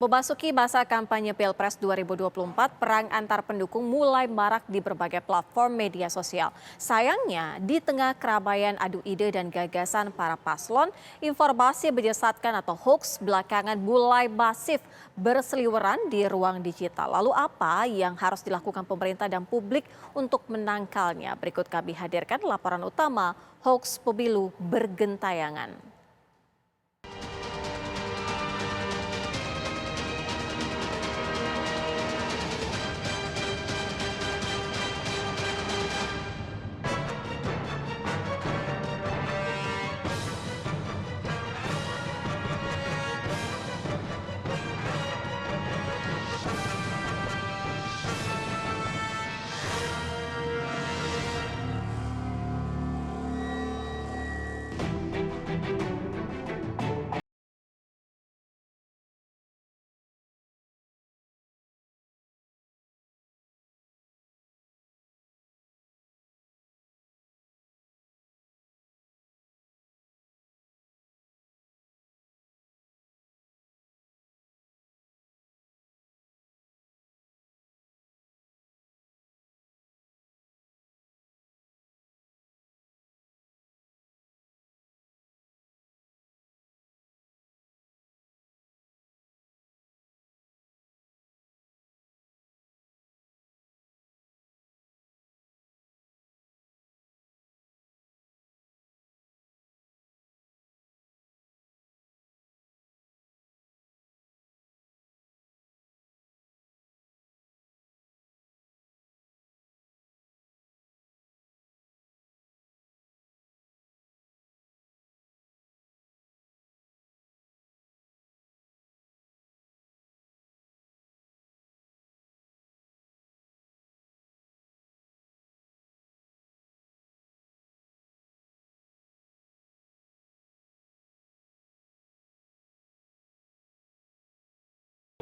Memasuki masa kampanye Pilpres 2024, perang antar pendukung mulai marak di berbagai platform media sosial. Sayangnya, di tengah keramaian adu ide dan gagasan para paslon, informasi menyesatkan atau hoax belakangan mulai masif berseliweran di ruang digital. Lalu apa yang harus dilakukan pemerintah dan publik untuk menangkalnya? Berikut kami hadirkan laporan utama hoax pemilu bergentayangan.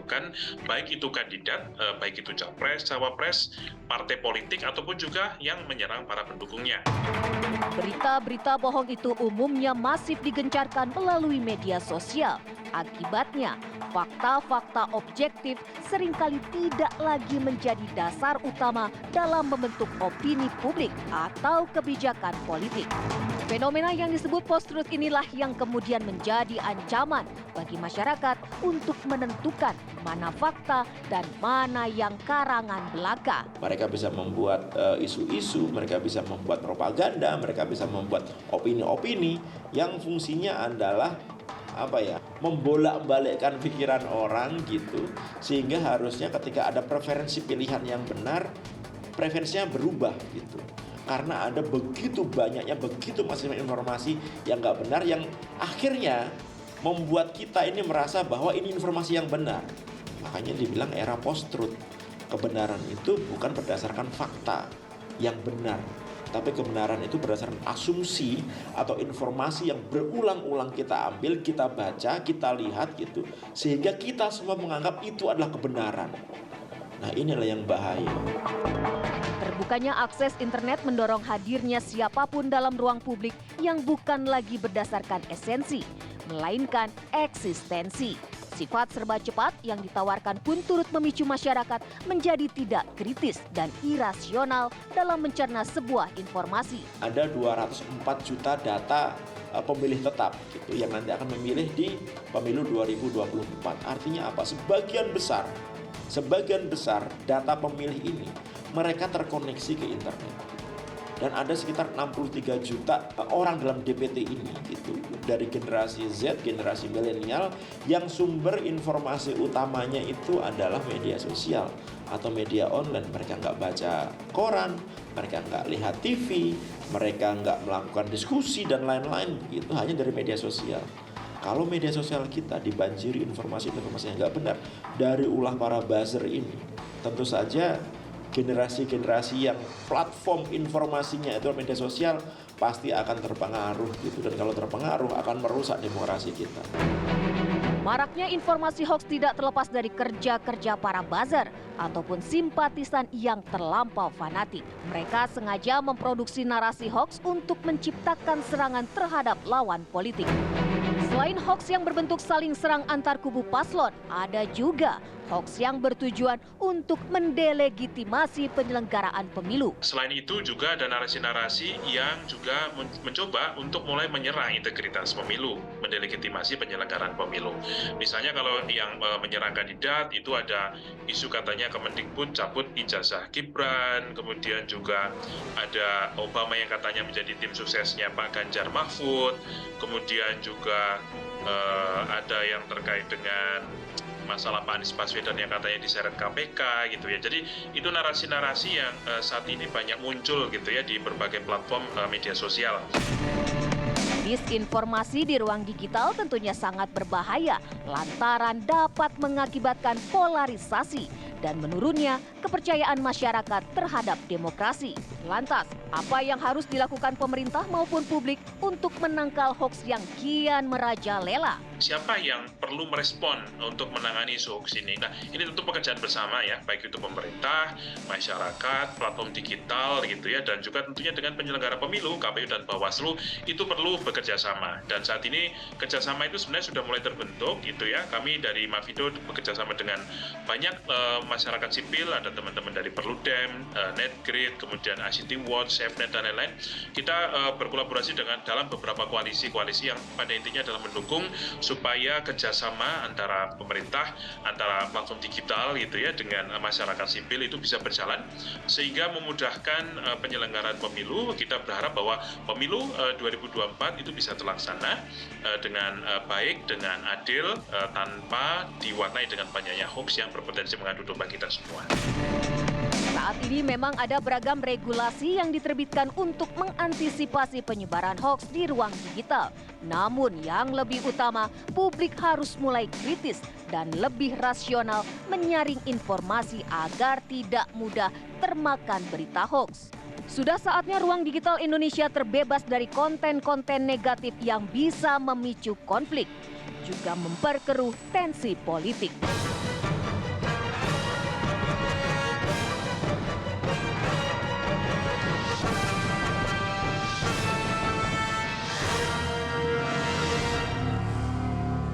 Kan baik itu kandidat, baik itu capres, cawapres, partai politik ataupun juga yang menyerang para pendukungnya. Berita-berita bohong itu umumnya masif digencarkan melalui media sosial. Akibatnya, fakta-fakta objektif seringkali tidak lagi menjadi dasar utama dalam membentuk opini publik atau kebijakan politik. Fenomena yang disebut post-truth inilah yang kemudian menjadi ancaman bagi masyarakat untuk menentukan mana fakta dan mana yang karangan belaka. Mereka bisa membuat isu-isu, mereka bisa membuat propaganda, mereka bisa membuat opini-opini yang fungsinya adalah membolak-balikkan pikiran orang gitu, sehingga harusnya ketika ada preferensi pilihan yang benar, preferensinya berubah gitu. Karena ada begitu banyaknya, begitu masifnya informasi yang nggak benar yang akhirnya membuat kita ini merasa bahwa ini informasi yang benar. Makanya dibilang era post-truth. Kebenaran itu bukan berdasarkan fakta yang benar, tapi kebenaran itu berdasarkan asumsi atau informasi yang berulang-ulang kita ambil, kita baca, kita lihat gitu, sehingga kita semua menganggap itu adalah kebenaran. Nah, inilah yang bahaya. Terbukanya akses internet mendorong hadirnya siapapun dalam ruang publik yang bukan lagi berdasarkan esensi, melainkan eksistensi. Sifat serba cepat yang ditawarkan pun turut memicu masyarakat menjadi tidak kritis dan irasional dalam mencerna sebuah informasi. Ada 204 juta data pemilih tetap gitu yang nanti akan memilih di pemilu 2024. Artinya apa? Sebagian besar data pemilih ini mereka terkoneksi ke internet. Dan ada sekitar 63 juta orang dalam DPT ini gitu, dari generasi Z, generasi milenial yang sumber informasi utamanya itu adalah media sosial atau media online. Mereka nggak baca koran, mereka nggak lihat TV, mereka nggak melakukan diskusi dan lain-lain gitu, hanya dari media sosial. Kalau media sosial kita dibanjiri informasi-informasi yang nggak benar dari ulah para buzzer ini, tentu saja generasi-generasi yang platform informasinya itu media sosial pasti akan terpengaruh gitu, dan kalau terpengaruh akan merusak demokrasi kita. Maraknya informasi hoax tidak terlepas dari kerja-kerja para buzzer ataupun simpatisan yang terlampau fanatik. Mereka sengaja memproduksi narasi hoax untuk menciptakan serangan terhadap lawan politik. Selain hoaks yang berbentuk saling serang antar kubu paslon, ada juga hoaks yang bertujuan untuk mendelegitimasi penyelenggaraan pemilu. Selain itu juga ada narasi-narasi yang juga mencoba untuk mulai menyerang integritas pemilu, mendelegitimasi penyelenggaraan pemilu. Misalnya kalau yang menyerang kandidat itu ada isu katanya Kemendikbud cabut ijazah Gibran, kemudian juga ada Obama yang katanya menjadi tim suksesnya Pak Ganjar Mahfud, kemudian juga ada yang terkait dengan masalah Pak Anies Baswedan yang katanya diseret KPK gitu ya. Jadi itu narasi-narasi yang saat ini banyak muncul gitu ya di berbagai platform media sosial. Disinformasi di ruang digital tentunya sangat berbahaya lantaran dapat mengakibatkan polarisasi dan menurunnya kepercayaan masyarakat terhadap demokrasi. Lantas, apa yang harus dilakukan pemerintah maupun publik untuk menangkal hoaks yang kian merajalela? Siapa yang perlu merespon untuk menangani isu hoax ini? Nah, ini tentu pekerjaan bersama ya, baik itu pemerintah, masyarakat, platform digital gitu ya, dan juga tentunya dengan penyelenggara pemilu, KPU dan Bawaslu, itu perlu bekerja sama. Dan saat ini kerjasama itu sebenarnya sudah mulai terbentuk gitu ya. Kami dari Mavindo bekerja sama dengan banyak masyarakat sipil, ada teman-teman dari Perludem, Netgrid, kemudian ICT Watch, SafeNet, dan lain-lain. Kita berkolaborasi dalam beberapa koalisi-koalisi yang pada intinya adalah mendukung supaya kerjasama antara pemerintah, antara platform digital gitu ya dengan masyarakat sipil itu bisa berjalan sehingga memudahkan penyelenggaraan pemilu. Kita berharap bahwa pemilu 2024 itu bisa terlaksana dengan baik, dengan adil, tanpa diwarnai dengan banyaknya hoax yang berpotensi mengadu domba kita semua. Saat ini memang ada beragam regulasi yang diterbitkan untuk mengantisipasi penyebaran hoaks di ruang digital. Namun yang lebih utama, publik harus mulai kritis dan lebih rasional menyaring informasi agar tidak mudah termakan berita hoaks. Sudah saatnya ruang digital Indonesia terbebas dari konten-konten negatif yang bisa memicu konflik, juga memperkeruh tensi politik.